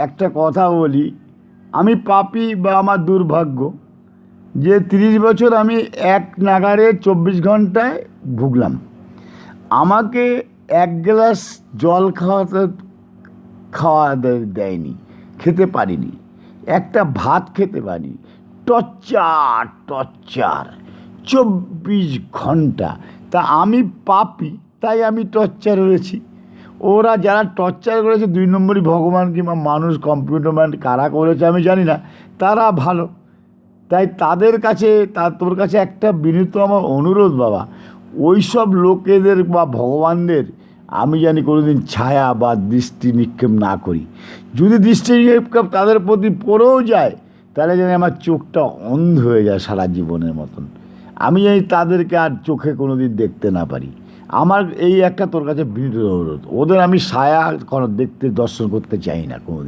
একটা কথা বলি, আমি পাপী বা আমার দুর্ভাগ্য যে 30 বছর আমি এক নাগাড়ে 24 ঘন্টায় ভুগলাম। আমাকে এক গ্লাস জল দেয়নি, খেতে পারিনি, একটা ভাত খেতে পারিনি। টর্চার টর্চার 24 ঘন্টা। তা আমি পাপী, তাই আমি টর্চার হয়েছি। ওরা যারা টর্চার করেছে 2 নম্বরই ভগবান কিংবা মানুষ, কম্পিউটার ম্যান, কারা করেছে আমি জানি না, তারা ভালো। তাই তাদের কাছে তোর কাছে একটা বিনীত আমার অনুরোধ বাবা, ওই সব লোকেদের বা ভগবানদের আমি জানি কোনোদিন ছায়া বা দৃষ্টি নিক্ষেপ না করি। যদি দৃষ্টি নিক্ষেপ তাদের প্রতি পড়েও যায়, তাহলে যেন আমার চোখটা অন্ধ হয়ে যায় সারা জীবনের মতন। আমি জানি তাদেরকে আর চোখে কোনো দিন দেখতে না পারি। আমার এই একটা তোর কাছে বিনীত অনুরোধ, ওদের আমি ছায়া দেখতে দর্শন করতে চাই না কোনো।